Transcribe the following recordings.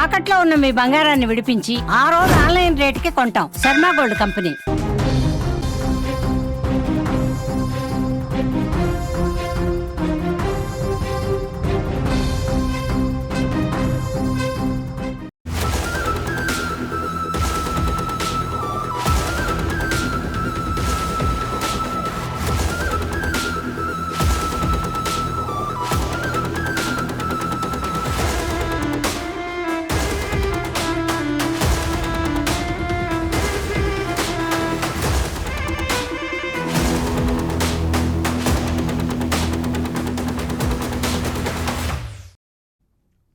తాకట్లో ఉన్న మీ బంగారాన్ని విడిపించి ఆ రోజు ఆన్లైన్ రేటుకి కొంటాం. Sharma gold company.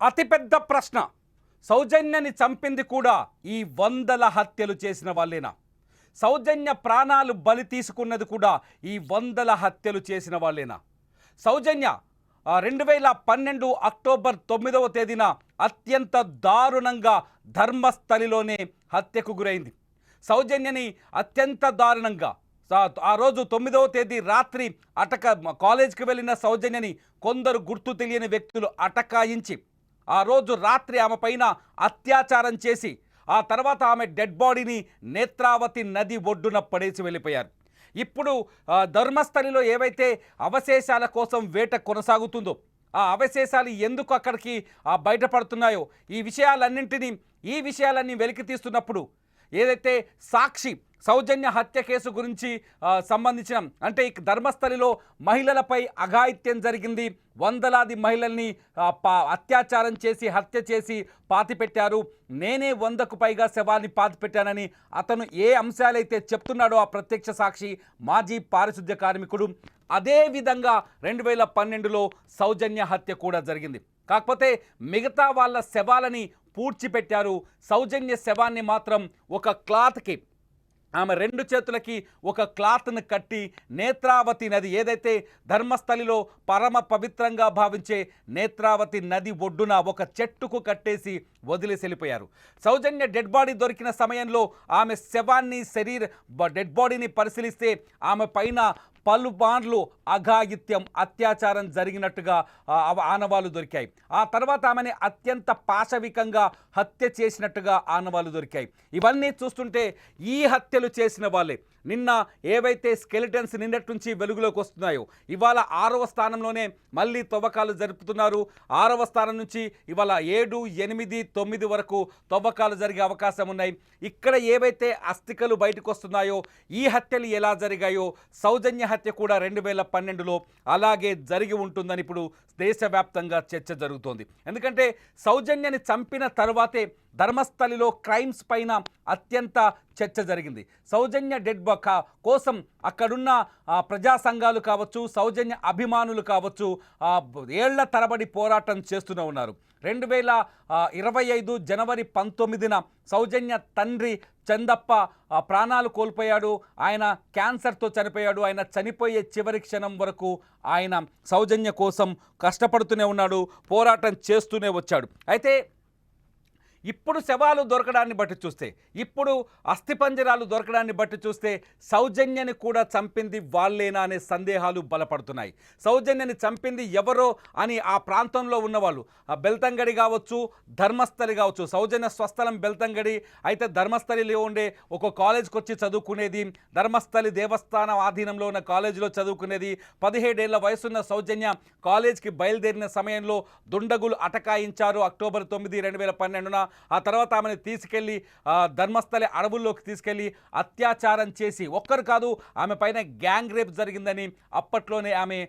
అతిపెద్ద ప్రశ్న, సౌజన్యని చంపింది కూడా ఈ వందల హత్యలు చేసిన వాళ్ళేనా? సౌజన్య ప్రాణాలు బలి తీసుకున్నది కూడా ఈ వందల హత్యలు చేసిన వాళ్ళేనా? సౌజన్య 2012 అక్టోబర్ 9వ తేదీన అత్యంత దారుణంగా ధర్మస్థలిలోనే హత్యకు గురైంది. సౌజన్యని అత్యంత దారుణంగా ఆ రోజు 9వ తేదీ రాత్రి కాలేజ్కి వెళ్ళిన సౌజన్యని కొందరు గుర్తు తెలియని వ్యక్తులు అటకాయించి ఆ రోజు రాత్రి ఆమె పైన అత్యాచారం చేసి ఆ తర్వాత ఆమె డెడ్ బాడీని నేత్రావతి నది ఒడ్డున పడేసి వెళ్ళిపోయారు. ఇప్పుడు ధర్మస్థలిలో ఏవైతే అవశేషాల కోసం వేట కొనసాగుతుందో ఆ అవశేషాలు ఎందుకు అక్కడికి బయటపడుతున్నాయో ఈ విషయాలన్నీ వెలికి తీస్తున్నప్పుడు ఏదైతే సాక్షి సౌజన్య హత్య కేసు గురించి సంబంధించిన అంటే ఈ ధర్మస్థలిలో మహిళలపై అఘాయిత్యం జరిగింది, వందలాది మహిళల్ని అత్యాచారం చేసి హత్య చేసి పాతిపెట్టారు, నేనే 100కు పైగా శవాన్ని పాతిపెట్టానని అతను ఏ అంశాలైతే చెప్తున్నాడో ఆ ప్రత్యక్ష సాక్షి మాజీ పారిశుద్ధ్య కార్మికుడు, అదే విధంగా 2012లో సౌజన్య హత్య కూడా జరిగింది. కాకపోతే మిగతా వాళ్ళ శవాలని పూడ్చిపెట్టారు. సౌజన్య శవాన్ని మాత్రం ఒక క్లాత్కి ఆమె 2 చేతులకి ఒక క్లాత్ను కట్టి నేత్రావతి నది ఏదైతే ధర్మస్థలిలో పరమ పవిత్రంగా భావించే నేత్రావతి నది ఒడ్డున ఒక చెట్టుకు కట్టేసి వదిలేసి వెళ్ళిపోయారు. సౌజన్య డెడ్ బాడీ దొరికిన సమయంలో ఆమె శవాన్ని డెడ్ బాడీని పరిశీలిస్తే ఆమె పైన పలుమార్లు అఘాయిత్యం అత్యాచారం జరిగినట్టుగా ఆనవాళ్లు దొరికాయి. ఆ తర్వాత ఆమెని అత్యంత పాశవికంగా హత్య చేసినట్టుగా ఆనవాళ్లు దొరికాయి. ఇవన్నీ చూస్తుంటే ఈ హత్యలు చేసిన వాళ్ళే నిన్న ఏవైతే స్కెలిటన్స్ నిన్నటి నుంచి వెలుగులోకి వస్తున్నాయో ఇవాళ 6వ స్థానంలోనే మళ్ళీ తవ్వకాలు జరుపుతున్నారు. 6వ స్థానం నుంచి ఇవాళ 7, 8, 9 వరకు తవ్వకాలు జరిగే అవకాశం ఉన్నాయి. ఇక్కడ ఏవైతే అస్థికలు బయటకు వస్తున్నాయో ఈ హత్యలు ఎలా జరిగాయో సౌజన్య హత్య కూడా 2012లో అలాగే జరిగి ఉంటుందని ఇప్పుడు దేశవ్యాప్తంగా చర్చ జరుగుతోంది. ఎందుకంటే సౌజన్యని చంపిన తర్వాతే ధర్మస్థలిలో క్రైమ్స్ పైన అత్యంత చర్చ జరిగింది. సౌజన్య డెడ్ కోసం అక్కడున్న ప్రజా సంఘాలు కావచ్చు, సౌజన్య అభిమానులు కావచ్చు ఏళ్ల తరబడి పోరాటం చేస్తూనే ఉన్నారు. 2025 జనవరి 19న సౌజన్య తండ్రి చందప్ప ప్రాణాలు కోల్పోయాడు. ఆయన క్యాన్సర్తో చనిపోయాడు. ఆయన చనిపోయే చివరి క్షణం వరకు ఆయన సౌజన్య కోసం కష్టపడుతూనే ఉన్నాడు, పోరాటం చేస్తూనే వచ్చాడు. అయితే ఇప్పుడు శవాలు దొరకడాన్ని బట్టి చూస్తే, ఇప్పుడు అస్థిపంజరాలు దొరకడాన్ని బట్టి చూస్తే సౌజన్యని కూడా చంపింది వాళ్ళేనా అనే సందేహాలు బలపడుతున్నాయి. సౌజన్యని చంపింది ఎవరో అని ఆ ప్రాంతంలో ఉన్నవాళ్ళు బెల్తంగడి కావచ్చు, ధర్మస్థలి కావచ్చు. సౌజన్య స్వస్థలం బెల్తంగడి అయితే ధర్మస్థలిలో ఉండే ఒక కాలేజ్కి వచ్చి చదువుకునేది, ధర్మస్థలి దేవస్థానం ఆధీనంలో ఉన్న కాలేజీలో చదువుకునేది. 17 ఏళ్ల వయసున్న సౌజన్య కాలేజ్కి బయలుదేరిన సమయంలో దుండగులు అటకాయించారు అక్టోబర్ 9, 2012న. ఆ తర్వాత ఆమెను తీసుకెళ్ళి ధర్మస్థలి అడవుల్లోకి తీసుకెళ్ళి అత్యాచారం చేసి, ఒక్కరు కాదు ఆమె పైన గ్యాంగ్ రేప్ జరిగిందని అప్పట్లోనే ఆమె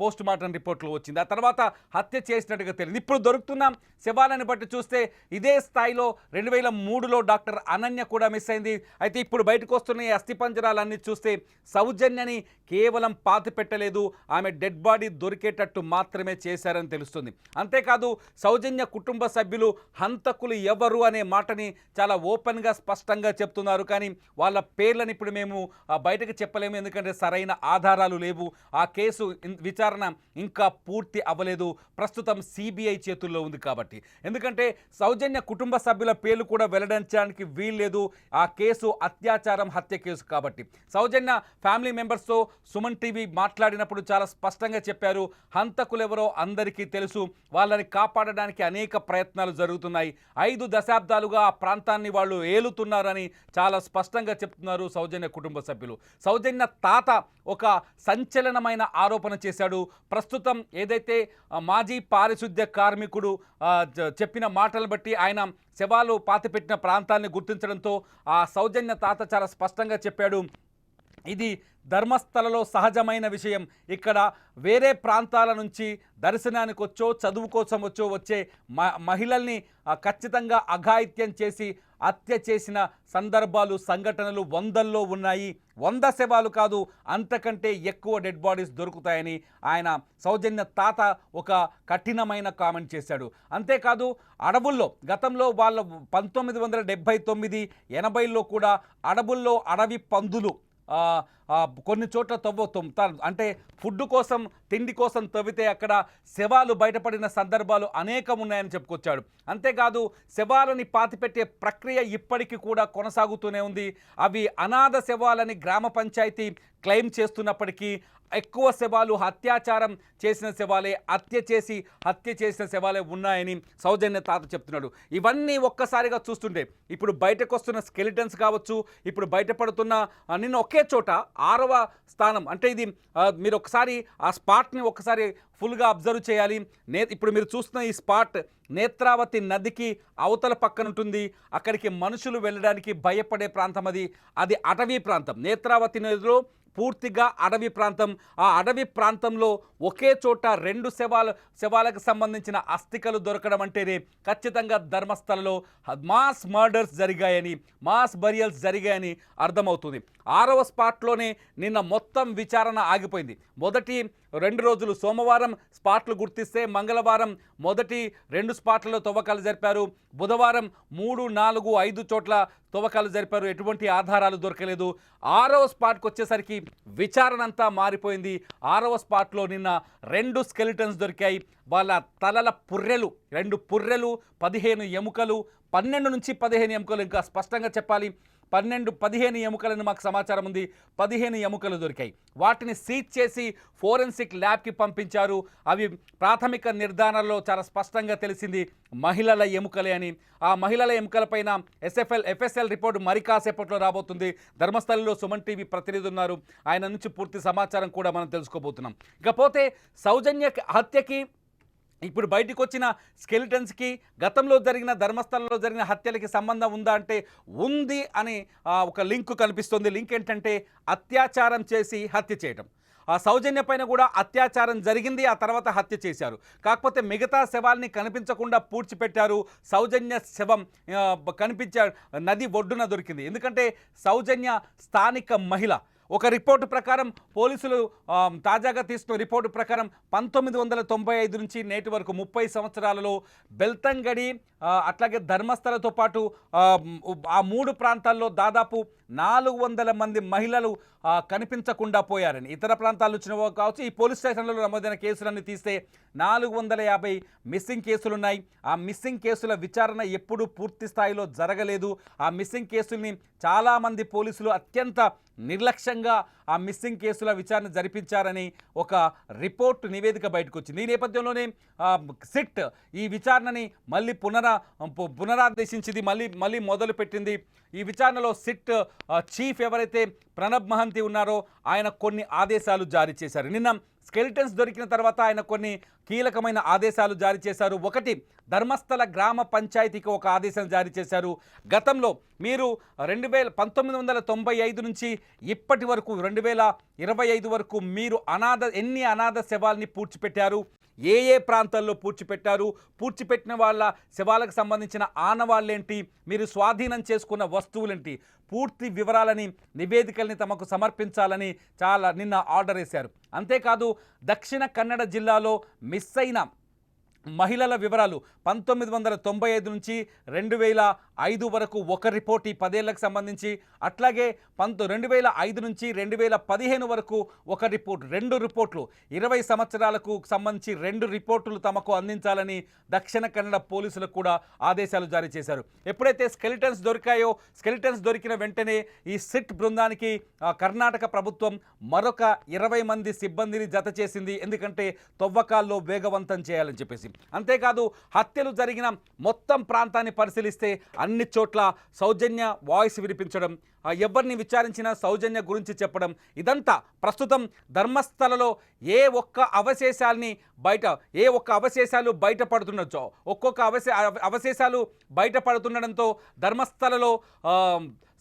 పోస్ట్ మార్టం రిపోర్ట్లో వచ్చింది. ఆ తర్వాత హత్య చేసినట్టుగా తెలియదు. ఇప్పుడు దొరుకుతున్న శవాలను బట్టి చూస్తే ఇదే స్థాయిలో 2003లో డాక్టర్ అనన్య కూడా మిస్ అయింది. అయితే ఇప్పుడు బయటకు వస్తున్న ఈ అస్థిపంజరాలన్నీ చూస్తే సౌజన్యని కేవలం పాతి పెట్టలేదు, ఆమె డెడ్ బాడీ దొరికేటట్టు మాత్రమే చేశారని తెలుస్తుంది. అంతేకాదు సౌజన్య కుటుంబ సభ్యులు హంతకులు ఎవరు అనే మాటని చాలా ఓపెన్గా స్పష్టంగా చెప్తున్నారు. కానీ వాళ్ళ పేర్లను ఇప్పుడు మేము బయటకు చెప్పలేము, ఎందుకంటే సరైన ఆధారాలు లేవు. ఆ కేసు విచారణ ఇంకా పూర్తి అవ్వలేదు, ప్రస్తుతం సిబిఐ చేతుల్లో ఉంది కాబట్టి. ఎందుకంటే సౌజన్య కుటుంబ సభ్యుల పేర్లు కూడా వెల్లడించడానికి వీల్లేదు, ఆ కేసు అత్యాచారం హత్య కేసు కాబట్టి. సౌజన్య ఫ్యామిలీ మెంబర్స్తో సుమన్ టీవీ మాట్లాడినప్పుడు చాలా స్పష్టంగా చెప్పారు, హంతకులు ఎవరో అందరికీ తెలుసు, వాళ్ళని కాపాడడానికి అనేక ప్రయత్నాలు జరుగుతున్నాయి, 5 దశాబ్దాలుగా ఆ ప్రాంతాన్ని వాళ్ళు ఏలుతున్నారని చాలా స్పష్టంగా చెప్తున్నారు సౌజన్య కుటుంబ సభ్యులు. సౌజన్య తాత ఒక సంచలనమైన ఆరోపణ చేశాడు. ప్రస్తుతం ఏదైతే మాజీ పారిశుద్ధ్య కార్మికుడు చెప్పిన మాటలను బట్టి ఆయన శవాలు పాతిపెట్టిన ప్రాంతాన్ని గుర్తించడంతో ఆ సౌజన్య తాత చాలా స్పష్టంగా చెప్పాడు, ఇది ధర్మస్థలలో సహజమైన విషయం. ఇక్కడ వేరే ప్రాంతాల నుంచి దర్శనానికి వచ్చో చదువు కోసం వచ్చే మహిళల్ని ఖచ్చితంగా అఘాయిత్యం చేసి హత్య చేసిన సందర్భాలు సంఘటనలు వందల్లో ఉన్నాయి. 100 శవాలు కాదు, అంతకంటే ఎక్కువ డెడ్ బాడీస్ దొరుకుతాయని ఆయన సౌజన్య తాత ఒక కఠినమైన కామెంట్ చేశాడు. అంతేకాదు అడవుల్లో గతంలో వాళ్ళ 1979, 80లో కూడా అడవుల్లో అడవి పందులు కొన్ని చోట్ల అంటే ఫుడ్ కోసం తిండి కోసం తవ్వితే అక్కడ శవాలు బయటపడిన సందర్భాలు అనేకం ఉన్నాయని చెప్పుకొచ్చాడు. అంతేకాదు శవాలని పాతిపెట్టే ప్రక్రియ ఇప్పటికీ కూడా కొనసాగుతూనే ఉంది. అవి అనాథ శవాలని గ్రామ పంచాయతీ క్లెయిమ్ చేస్తున్నప్పటికీ ఎక్కువ శవాలు అత్యాచారం చేసిన శవాలే, హత్య చేసిన శవాలే ఉన్నాయని సౌజన్య తాత చెప్తున్నాడు. ఇవన్నీ ఒక్కసారిగా చూస్తుంటే ఇప్పుడు బయటకు వస్తున్న స్కెలిటన్స్ కావచ్చు, ఇప్పుడు బయటపడుతున్న నిన్న ఒకే చోట 6వ స్థానం, అంటే ఇది మీరు ఒకసారి ఆ స్పాట్ని ఒకసారి ఫుల్గా అబ్జర్వ్ చేయాలి. ఇప్పుడు మీరు చూస్తున్న ఈ స్పాట్ నేత్రావతి నదికి అవతల పక్కన ఉంటుంది. అక్కడికి మనుషులు వెళ్ళడానికి భయపడే ప్రాంతం అది అటవీ ప్రాంతం. నేత్రావతి నదిలో పూర్తిగా అడవి ప్రాంతం. ఆ అడవి ప్రాంతంలో ఒకే చోట 2 శవాలకు సంబంధించిన అస్థికలు దొరకడం అంటేనే ఖచ్చితంగా ధర్మస్థలలో మాస్ మర్డర్స్ జరిగాయని, మాస్ బరియల్స్ జరిగాయని అర్థమవుతుంది. 6వ స్పాట్లోనే నిన్న మొత్తం విచారణ ఆగిపోయింది. మొదటి 2 రోజులు సోమవారం స్పాట్లు గుర్తిస్తే మంగళవారం మొదటి 2 స్పాట్లలో తవ్వకాలు జరిపారు. బుధవారం 3, 4, 5 చోట్ల తవ్వకాలు జరిపారు. ఎటువంటి ఆధారాలు దొరకలేదు. 6వ స్పాట్కి వచ్చేసరికి విచారణ అంతా మారిపోయింది. 6వ స్పాట్లో నిన్న 2 స్కెలిటన్స్ దొరికాయి. వాళ్ళ తలల పుర్రెలు, 2 పుర్రెలు, 15 ఎముకలు, 12 నుంచి 15 ఎముకలు, ఇంకా స్పష్టంగా చెప్పాలి 15 ఎముకలను మాకు సమాచారం ఉంది. 15 ఎముకలు దొరికాయి. వాటిని సీజ్ చేసి ఫోరెన్సిక్ ల్యాబ్కి పంపించారు. అవి ప్రాథమిక నిర్ధారణలో చాలా స్పష్టంగా తెలిసింది మహిళల ఎముకలే అని. ఆ మహిళల ఎముకలపైన ఎఫ్ఎస్ఎల్ రిపోర్టు మరి కాసేపట్లో రాబోతుంది. ధర్మస్థలంలో సుమన్ టీవీ ప్రతినిధి ఉన్నారు, ఆయన నుంచి పూర్తి సమాచారం కూడా మనం తెలుసుకోబోతున్నాం. ఇకపోతే సౌజన్య హత్యకి ఇప్పుడు బయటకు వచ్చిన స్కెలిటన్స్కి గతంలో జరిగిన ధర్మస్థలంలో జరిగిన హత్యలకి సంబంధం ఉందా అంటే ఉంది అని ఒక లింక్ కనిపిస్తుంది. లింక్ ఏంటంటే అత్యాచారం చేసి హత్య చేయడం. ఆ సౌజన్య పైన కూడా అత్యాచారం జరిగింది, ఆ తర్వాత హత్య చేశారు. కాకపోతే మిగతా శవాల్ని కనిపించకుండా పూడ్చిపెట్టారు. సౌజన్య శవం నది ఒడ్డున దొరికింది. ఎందుకంటే సౌజన్య స్థానిక మహిళ. ఒక రిపోర్టు ప్రకారం పోలీసులు తాజాగా తీసుకున్న రిపోర్టు ప్రకారం 1995 నుంచి నేటి వరకు 30 సంవత్సరాలలో బెల్తంగడి అట్లాగే ధర్మస్థలతో పాటు ఆ 3 ప్రాంతాల్లో దాదాపు 400 మంది మహిళలు కనిపించకుండా పోయారని, ఇతర ప్రాంతాల నుంచి కావచ్చు, ఈ పోలీస్ స్టేషన్లలో నమోదైన కేసులన్నీ తీస్తే 450 మిస్సింగ్ కేసులున్నాయి. ఆ మిస్సింగ్ కేసుల విచారణ ఎప్పుడూ పూర్తి స్థాయిలో జరగలేదు. ఆ మిస్సింగ్ కేసుల్ని చాలామంది పోలీసులు అత్యంత నిర్లక్ష్యంగా ఆ మిస్సింగ్ కేసుల విచారణ జరిపించారని ఒక రిపోర్ట్ నివేదిక బయటకు వచ్చింది. ఈ నేపథ్యంలోనే సిట్ ఈ విచారణని మళ్ళీ పునరాదేశించింది, మళ్ళీ మొదలుపెట్టింది. ఈ విచారణలో సిట్ చీఫ్ ఎవరైతే ప్రణబ్ మహంతి ఉన్నారో ఆయన కొన్ని ఆదేశాలు జారీ చేశారు. నిన్న స్కెలిటన్స్ దొరికిన తర్వాత ఆయన కొన్ని కీలకమైన ఆదేశాలు జారీ చేశారు. ఒకటి, ధర్మస్థల గ్రామ పంచాయతీకి ఒక ఆదేశం జారీ చేశారు. గతంలో మీరు 1995 నుంచి ఇప్పటి వరకు 2025 వరకు మీరు ఎన్ని అనాథ శవాల్ని పూడ్చిపెట్టారు, ఏ ప్రాంతాల్లో పూడ్చిపెట్టిన వాళ్ళ శవాలకు సంబంధించిన ఆనవాళ్ళేంటి, మీరు స్వాధీనం చేసుకున్న వస్తువులేంటి, పూర్తి వివరాలని నివేదికల్ని తమకు సమర్పించాలని నిన్న ఆర్డర్ వేశారు. అంతేకాదు దక్షిణ కన్నడ జిల్లాలో మిస్ అయిన మహిళల వివరాలు 1995 నుంచి 5 వరకు ఒక రిపోర్ట్ ఈ 10 ఏళ్లకు సంబంధించి, అట్లాగే 2005 నుంచి 2015 వరకు ఒక రిపోర్ట్, 2 రిపోర్ట్లు, 20 సంవత్సరాలకు సంబంధించి 2 రిపోర్టులు తమకు అందించాలని దక్షిణ కన్నడ పోలీసులకు కూడా ఆదేశాలు జారీ చేశారు. ఎప్పుడైతే స్కెలిటన్స్ దొరికాయో, స్కెలిటన్స్ దొరికిన వెంటనే ఈ సిట్ బృందానికి కర్ణాటక ప్రభుత్వం మరొక 20 మంది సిబ్బందిని జత చేసింది. ఎందుకంటే తవ్వకాల్లో వేగవంతం చేయాలని చెప్పేసి. అంతేకాదు హత్యలు జరిగిన మొత్తం ప్రాంతాన్ని పరిశీలిస్తే అన్ని చోట్ల సౌజన్య వాయిస్ వినిపించడం, ఎవరిని విచారించినా సౌజన్య గురించి చెప్పడం, ఇదంతా ప్రస్తుతం ధర్మస్థలలో ఏ ఒక్క అవశేషాలు బయటపడుతుండొచ్చో, ఒక్కొక్క అవశేషాలు బయటపడుతుండడంతో ధర్మస్థలలో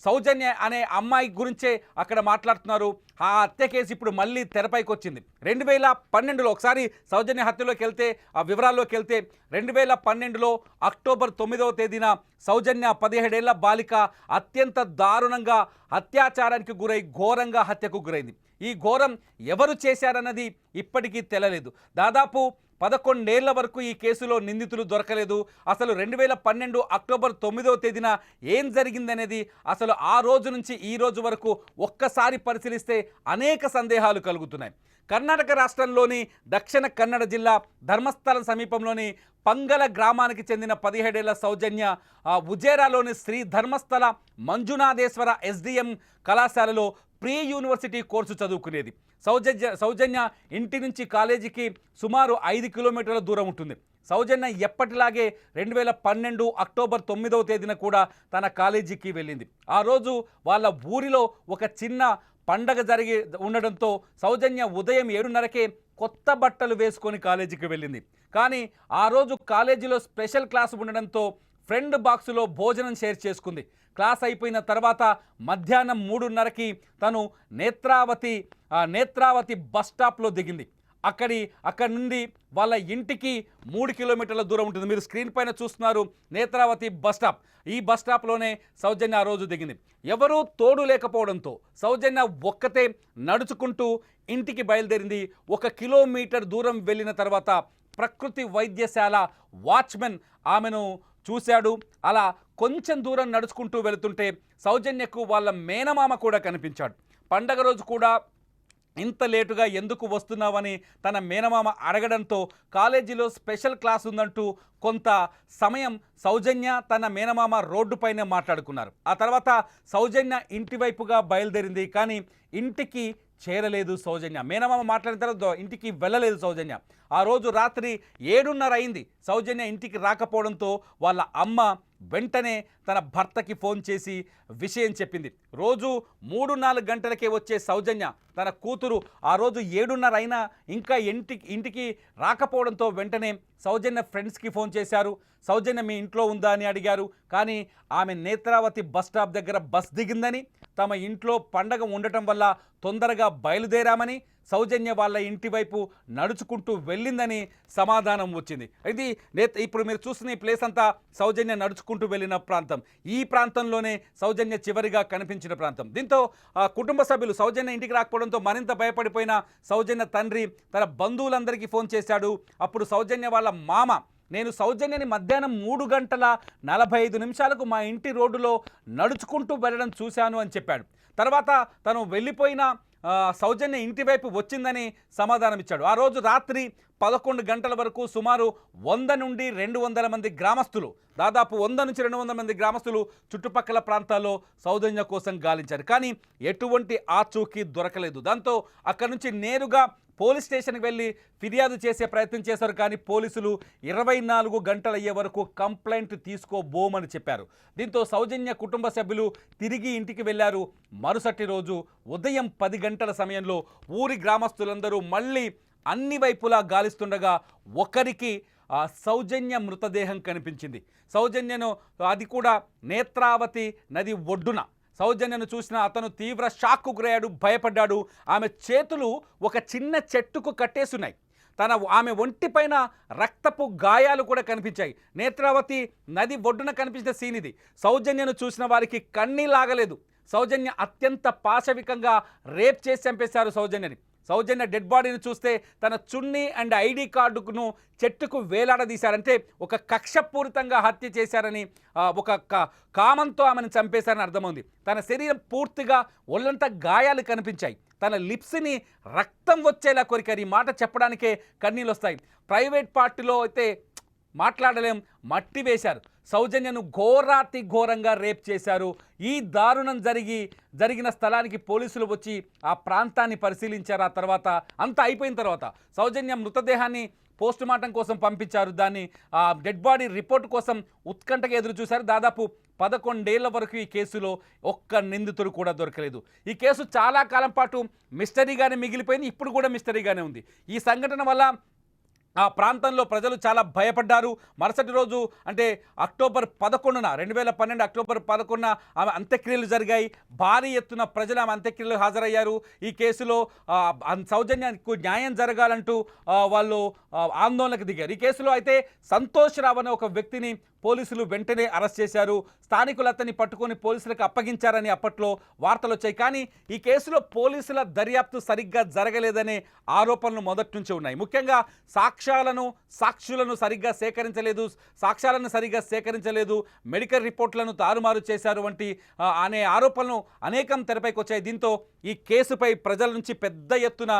సౌజన్య అనే అమ్మాయి గురించే అక్కడ మాట్లాడుతున్నారు. ఆ హత్య కేసు ఇప్పుడు మళ్ళీ తెరపైకి వచ్చింది. 2012లో ఒకసారి సౌజన్య హత్యలోకి వెళ్తే, ఆ వివరాల్లోకి వెళ్తే, 2012లో అక్టోబర్ 9వ తేదీన సౌజన్య 17 ఏళ్ల బాలిక అత్యంత దారుణంగా అత్యాచారానికి గురై ఘోరంగా హత్యకు గురైంది. ఈ ఘోరం ఎవరు చేశారన్నది ఇప్పటికీ తెలియలేదు. దాదాపు 11 ఏళ్ల వరకు ఈ కేసులో నిందితులు దొరకలేదు. అసలు 2012 అక్టోబర్ 9వ తేదీన ఏం జరిగిందనేది అసలు ఆ రోజు నుంచి ఈ రోజు వరకు ఒక్కసారి పరిశీలిస్తే అనేక సందేహాలు కలుగుతున్నాయి. కర్ణాటక రాష్ట్రంలోని దక్షిణ కన్నడ జిల్లా ధర్మస్థలం సమీపంలోని పంగల గ్రామానికి చెందిన 17 ఏళ్ల సౌజన్య ఉజేరాలోని శ్రీ ధర్మస్థల మంజునాథేశ్వర SDM కళాశాలలో ప్రీ యూనివర్సిటీ కోర్సు చదువుకునేది. సౌజన్య ఇంటి నుంచి కాలేజీకి సుమారు 5 కిలోమీటర్ల దూరం ఉంటుంది. సౌజన్య ఎప్పటిలాగే 2012 అక్టోబర్ 9వ తేదీన కూడా తన కాలేజీకి వెళ్ళింది. ఆ రోజు వాళ్ళ ఊరిలో ఒక చిన్న పండగ జరిగి ఉండడంతో సౌజన్య ఉదయం 7:30కే కొత్త బట్టలు వేసుకొని కాలేజీకి వెళ్ళింది. కానీ ఆ రోజు కాలేజీలో స్పెషల్ క్లాస్ ఉండడంతో ఫ్రెండ్ బాక్సులో భోజనం షేర్ చేసుకుంది. క్లాస్ అయిపోయిన తర్వాత మధ్యాహ్నం 3:30కి తను నేత్రావతి బస్ స్టాప్లో దిగింది. అక్కడి నుండి వాళ్ళ ఇంటికి 3 కిలోమీటర్ల దూరం ఉంటుంది. మీరు స్క్రీన్ పైన చూస్తున్నారు నేత్రావతి బస్ స్టాప్. ఈ బస్ స్టాప్లోనే సౌజన్య ఆ రోజు దిగింది. ఎవరూ తోడు లేకపోవడంతో సౌజన్య ఒక్కతే నడుచుకుంటూ ఇంటికి బయలుదేరింది. 1 కిలోమీటర్ దూరం వెళ్ళిన తర్వాత ప్రకృతి వైద్యశాల వాచ్మెన్ ఆమెను చూశాడు. అలా కొంచెం దూరం నడుచుకుంటూ వెళుతుంటే సౌజన్యకు వాళ్ళ మేనమామ కూడా కనిపించాడు. పండగ రోజు కూడా ఇంత లేటుగా ఎందుకు వస్తున్నావని తన మేనమామ అడగడంతో కాలేజీలో స్పెషల్ క్లాస్ ఉందంటూ కొంత సమయం సౌజన్య తన మేనమామ రోడ్డుపైనే మాట్లాడుకున్నారు. ఆ తర్వాత సౌజన్య ఇంటి వైపుగా బయలుదేరింది. కానీ ఇంటికి చేరలేదు సౌజన్య. మేనమామ మాట్లాడిన తర్వాత ఇంటికి వెళ్ళలేదు సౌజన్య. ఆ రోజు రాత్రి 7:30 అయింది. సౌజన్య ఇంటికి రాకపోవడంతో వాళ్ళ అమ్మ వెంటనే తన భర్తకి ఫోన్ చేసి విషయం చెప్పింది. రోజు 3-4 గంటలకే వచ్చే సౌజన్య తన కూతురు ఆ రోజు 7:30 అయినా ఇంకా ఇంటికి రాకపోవడంతో వెంటనే సౌజన్య ఫ్రెండ్స్కి ఫోన్ చేశారు. సౌజన్య మీ ఇంట్లో ఉందా అని అడిగారు. కానీ ఆమె నేత్రావతి బస్ స్టాప్ దగ్గర బస్ దిగిందని, తమ ఇంట్లో పండగ ఉండటం వల్ల తొందరగా బయలుదేరామని, సౌజన్య వాళ్ళ ఇంటి వైపు నడుచుకుంటూ వెళ్ళిందని సమాధానం వచ్చింది. ఇది ఇప్పుడు మీరు చూస్తున్న ఈ ప్లేస్ అంతా సౌజన్య నడుచుకుంటూ వెళ్ళిన ప్రాంతం. ఈ ప్రాంతంలోనే సౌజన్య చివరిగా కనిపించిన ప్రాంతం. దీంతో కుటుంబ సభ్యులు సౌజన్య ఇంటికి రాకపోవడంతో మరింత భయపడిపోయిన సౌజన్య తండ్రి తన బంధువులందరికీ ఫోన్ చేశాడు. అప్పుడు సౌజన్య వాళ్ళ మామ, నేను సౌజన్యని మధ్యాహ్నం 3:45 మా ఇంటి రోడ్డులో నడుచుకుంటూ వెళ్ళడం చూశాను అని చెప్పాడు. తర్వాత తను వెళ్ళిపోయిన సౌజన్య ఇంటి వైపు వచ్చిందని సమాధానం ఇచ్చాడు. ఆ రోజు రాత్రి 11 గంటల వరకు సుమారు 100 నుండి 200 మంది గ్రామస్తులు, దాదాపు 100 నుంచి 200 మంది గ్రామస్తులు చుట్టుపక్కల ప్రాంతాల్లో సౌజన్య కోసం గాలించారు. కానీ ఎటువంటి ఆచూకీ దొరకలేదు. దాంతో అక్కడి నుంచి నేరుగా పోలీస్ స్టేషన్కి వెళ్ళి ఫిర్యాదు చేసే ప్రయత్నం చేశారు. కానీ పోలీసులు 24 గంటలయ్యే వరకు కంప్లైంట్ తీసుకోబోమని చెప్పారు. దీంతో సౌజన్య కుటుంబ సభ్యులు తిరిగి ఇంటికి వెళ్ళారు. మరుసటి రోజు ఉదయం 10 గంటల సమయంలో ఊరి గ్రామస్తులందరూ మళ్ళీ అన్ని వైపులా గాలిస్తుండగా ఒకరికి సౌజన్య మృతదేహం కనిపించింది. సౌజన్యను అది కూడా నేత్రావతి నది ఒడ్డున. సౌజన్యను చూసిన అతను తీవ్ర షాక్కు గురయ్యాడు, భయపడ్డాడు. ఆమె చేతులు ఒక చిన్న చెట్టుకు కట్టేస్తున్నాయి. ఆమె ఒంటిపైన రక్తపు గాయాలు కూడా కనిపించాయి. నేత్రావతి నది ఒడ్డున కనిపించిన సీన్ ఇది. సౌజన్యను చూసిన వారికి కన్నీలాగలేదు. సౌజన్య అత్యంత పాశవికంగా రేప్ చేసి చంపేశారు సౌజన్యని. సౌజన్య డెడ్ బాడీని చూస్తే తన చున్నీ అండ్ ఐడి కార్డును చెట్టుకు వేలాడదీశారంటే ఒక కక్షపూరితంగా హత్య చేశారని, ఒక కామంతో ఆమెను చంపేశారని అర్థమైంది. తన శరీరం పూర్తిగా ఒళ్ళంతా గాయాలు కనిపించాయి. తన లిప్స్ని రక్తం వచ్చేలా కొరికారు. ఈ మాట చెప్పడానికే కన్నీళ్ళు వస్తాయి. ప్రైవేట్ పార్టీలో అయితే మాట్లాడలేం, మట్టి వేశారు. సౌజన్యను ఘోరాతి ఘోరంగా రేప్ చేశారు. ఈ దారుణం జరిగిన స్థలానికి పోలీసులు వచ్చి ఆ ప్రాంతాన్ని పరిశీలించారు. ఆ తర్వాత అంతా అయిపోయిన తర్వాత సౌజన్య మృతదేహాన్ని పోస్ట్ మార్టం కోసం పంపించారు. దాన్ని డెడ్ బాడీ రిపోర్ట్ కోసం ఉత్కంఠగా ఎదురు చూశారు. దాదాపు 11 ఏళ్ల వరకు ఈ కేసులో ఒక్క నిందితుడు కూడా దొరకలేదు. ఈ కేసు చాలా కాలం పాటు మిస్టరీగానే మిగిలిపోయింది. ఇప్పుడు కూడా మిస్టరీగానే ఉంది. ఈ సంఘటన వల్ల ఆ ప్రాంతంలో ప్రజలు చాలా భయపడ్డారు. మరుసటి రోజు అంటే అక్టోబర్ 11న 2012 అక్టోబర్ 11న ఆమె అంత్యక్రియలు జరిగాయి. భారీ ఎత్తున ప్రజలు ఆమె అంత్యక్రియలు హాజరయ్యారు. ఈ కేసులో సౌజన్యానికి న్యాయం జరగాలంటూ వాళ్ళు ఆందోళనకు దిగారు. ఈ కేసులో అయితే సంతోష్ రావు అనే ఒక వ్యక్తిని పోలీసులు వెంటనే అరెస్ట్ చేశారు. స్థానికులు అతన్ని పట్టుకొని పోలీసులకు అప్పగించారని అప్పట్లో వార్తలు వచ్చాయి. కానీ ఈ కేసులో పోలీసుల దర్యాప్తు సరిగ్గా జరగలేదనే ఆరోపణలు మొదటి నుంచి ఉన్నాయి. ముఖ్యంగా సాక్షులను సరిగ్గా సేకరించలేదు, మెడికల్ రిపోర్ట్లను తారుమారు చేశారు వంటి అనే ఆరోపణలు అనేకం తెరపైకి వచ్చాయి. దీంతో ఈ కేసుపై ప్రజల నుంచి పెద్ద ఎత్తున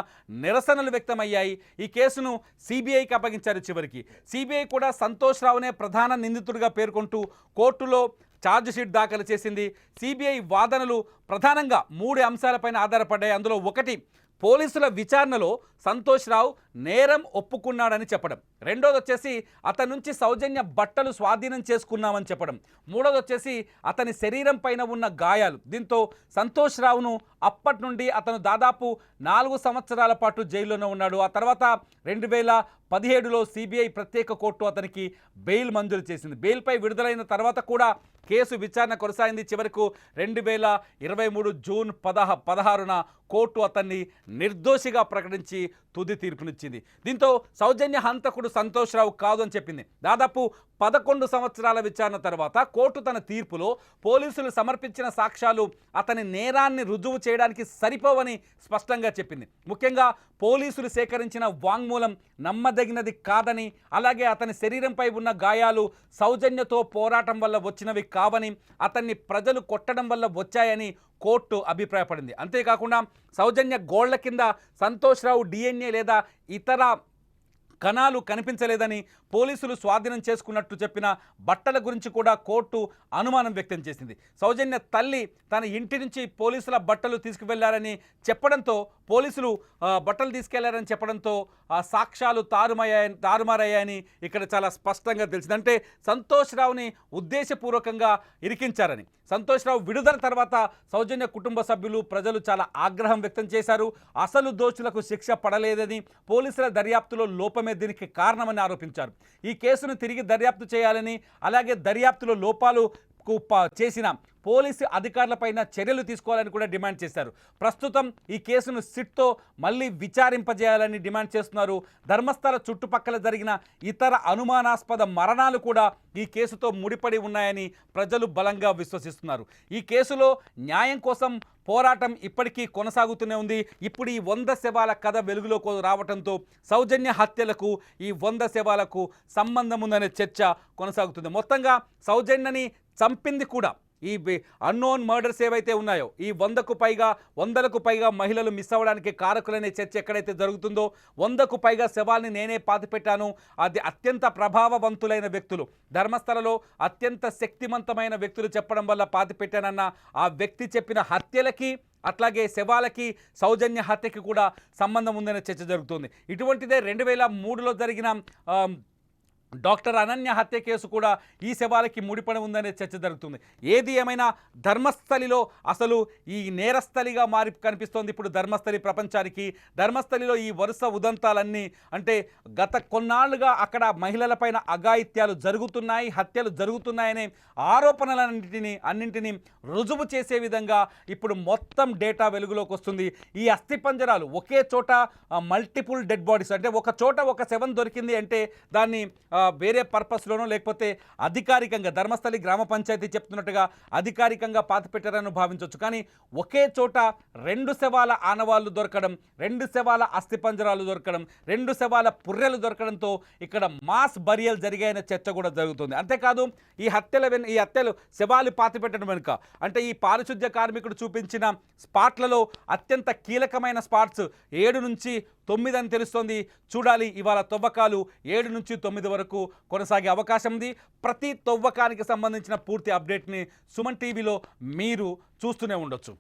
నిరసనలు వ్యక్తమయ్యాయి. ఈ కేసును సిబిఐకి అప్పగించారు. చివరికి సిబిఐ కూడా సంతోష్ రావునే ప్రధాన నిందితుడిగా పేర్కొంటూ కోర్టులో ఛార్జ్షీట్ దాఖలు చేసింది. సిబిఐ వాదనలు ప్రధానంగా 3 అంశాలపైన ఆధారపడ్డాయి. అందులో ఒకటి, పోలీసుల విచారణలో సంతోష్ రావు నేరం ఒప్పుకున్నాడని చెప్పడం. రెండోది వచ్చేసి అతని నుంచి సౌజన్య బట్టలు స్వాధీనం చేసుకున్నామని చెప్పడం. మూడోది వచ్చేసి అతని శరీరం పైన ఉన్న గాయాలు. దీంతో సంతోష్ రావును అప్పటి నుండి అతను దాదాపు 4 సంవత్సరాల పాటు జైల్లోనే ఉన్నాడు. ఆ తర్వాత 2017లో సిబిఐ ప్రత్యేక కోర్టు అతనికి బెయిల్ మంజూరు చేసింది. బెయిల్పై విడుదలైన తర్వాత కూడా కేసు విచారణ కొనసాగింది. చివరకు 2023 జూన్ 16న కోర్టు అతన్ని నిర్దోషిగా ప్రకటించి తుది తీర్పునిచ్చింది. దీంతో సౌజన్య హంతకుడు సంతోష్ రావు కాదు అని చెప్పింది. దాదాపు 11 సంవత్సరాల విచారణ తర్వాత కోర్టు తన తీర్పులో పోలీసులు సమర్పించిన సాక్ష్యాలు అతని నేరాన్ని రుజువు చేయడానికి సరిపోవని స్పష్టంగా చెప్పింది. ముఖ్యంగా పోలీసులు సేకరించిన వాంగ్మూలం నమ్మదగినది కాదని, అలాగే అతని శరీరంపై ఉన్న గాయాలు సౌజన్యతో పోరాటం వల్ల వచ్చినవి కావని, అతన్ని ప్రజలు కొట్టడం వల్ల వచ్చాయని కోర్టు అభిప్రాయపడింది. అంతేకాకుండా సౌజన్య గోళ్ల కింద సంతోష్ రావు డిఎన్ఏ లేదా ఇతర కణాలు కనిపించలేదని, పోలీసులు స్వాధీనం చేసుకున్నట్టు చెప్పిన బట్టల గురించి కూడా కోర్టు అనుమానం వ్యక్తం చేసింది. సౌజన్య తల్లి తన ఇంటి నుంచి పోలీసుల బట్టలు తీసుకువెళ్లారని చెప్పడంతో, పోలీసులు బట్టలు తీసుకెళ్లారని చెప్పడంతో సాక్ష్యాలు తారుమారయ్యాయని ఇక్కడ చాలా స్పష్టంగా తెలిసింది. అంటే సంతోష్ రావుని ఉద్దేశపూర్వకంగా ఇరికించారని. సంతోష్ రావు విడుదల తర్వాత సౌజన్య కుటుంబ సభ్యులు, ప్రజలు చాలా ఆగ్రహం వ్యక్తం చేశారు. అసలు దోషులకు శిక్ష పడలేదని, పోలీసుల దర్యాప్తులో లోపమే దీనికి కారణమని ఆరోపించారు. ఈ కేసును తిరిగి దర్యాప్తు చేయాలని, అలాగే దర్యాప్తులో లోపాలు చేసిన పోలీసు అధికారులపైన చర్యలు తీసుకోవాలని కూడా డిమాండ్ చేశారు. ప్రస్తుతం ఈ కేసును సిట్తో మళ్ళీ విచారింపజేయాలని డిమాండ్ చేస్తున్నారు. ధర్మస్థల చుట్టుపక్కల జరిగిన ఇతర అనుమానాస్పద మరణాలు కూడా ఈ కేసుతో ముడిపడి ఉన్నాయని ప్రజలు బలంగా విశ్వసిస్తున్నారు. ఈ కేసులో న్యాయం కోసం పోరాటం ఇప్పటికీ కొనసాగుతూనే ఉంది. ఇప్పుడు ఈ 100 శవాల కథ వెలుగులోకి రావడంతో సౌజన్య హత్యలకు ఈ 100 శవాలకు సంబంధం ఉందనే చర్చ కొనసాగుతుంది. మొత్తంగా సౌజన్యని చంపింది కూడా ఈ అన్నోన్ మర్డర్స్ ఏవైతే ఉన్నాయో, ఈ 100లకు పైగా మహిళలు మిస్ అవ్వడానికి కారకులనే చర్చ ఎక్కడైతే జరుగుతుందో, 100కు పైగా శవాల్ని నేనే పాతిపెట్టాను, అది అత్యంత ప్రభావవంతులైన వ్యక్తులు, ధర్మస్థలలో అత్యంత శక్తివంతమైన వ్యక్తులు చెప్పడం వల్ల పాతిపెట్టానన్న ఆ వ్యక్తి చెప్పిన హత్యలకి, అట్లాగే శవాలకి, సౌజన్య హత్యకి కూడా సంబంధం ఉందనే చర్చ జరుగుతుంది. ఇటువంటిదే 2003లో జరిగిన డాక్టర్ అనన్య హత్య కేసు కూడా ఈ శవాలకి ముడిపడి ఉందనే చర్చ జరుగుతుంది. ఏది ఏమైనా ధర్మస్థలిలో అసలు ఈ నేరస్థలిగా మారి కనిపిస్తోంది ఇప్పుడు ధర్మస్థలి ప్రపంచానికి. ధర్మస్థలిలో ఈ వరుస ఉదంతాలన్నీ అంటే గత కొన్నాళ్లుగా అక్కడ మహిళలపైన అఘాయిత్యాలు జరుగుతున్నాయి, హత్యలు జరుగుతున్నాయనే అన్నింటినీ రుజువు చేసే విధంగా ఇప్పుడు మొత్తం డేటా వెలుగులోకి వస్తుంది. ఈ అస్థిపంజరాలు ఒకే చోట మల్టిపుల్ డెడ్ బాడీస్, అంటే ఒక చోట ఒక శవం దొరికింది అంటే దాన్ని వేరే పర్పస్లోనో లేకపోతే అధికారికంగా ధర్మస్థలి గ్రామ పంచాయతీ చెప్తున్నట్టుగా అధికారికంగా పాతిపెట్టారని భావించవచ్చు. కానీ ఒకే చోట 2 శవాల ఆనవాళ్లు దొరకడం, 2 శవాల అస్థిపంజరాలు దొరకడం, 2 శవాల పుర్రెలు దొరకడంతో ఇక్కడ మాస్ బరియల్ జరిగాయనే చర్చ కూడా జరుగుతుంది. అంతేకాదు ఈ హత్యలు శవాలు పాతిపెట్టడం వెనుక అంటే ఈ పారిశుద్ధ్య కార్మికుడు చూపించిన స్పాట్లలో అత్యంత కీలకమైన స్పాట్స్ 7 నుంచి 9 అని తెలుస్తోంది. చూడాలి, ఇవాళ తవ్వకాలు 7 నుంచి 9 వరకు కొనసాగే అవకాశం ఉంది. ప్రతి తవ్వకానికి సంబంధించిన పూర్తి అప్డేట్ని సుమన్ టీవీలో మీరు చూస్తూనే ఉండొచ్చు.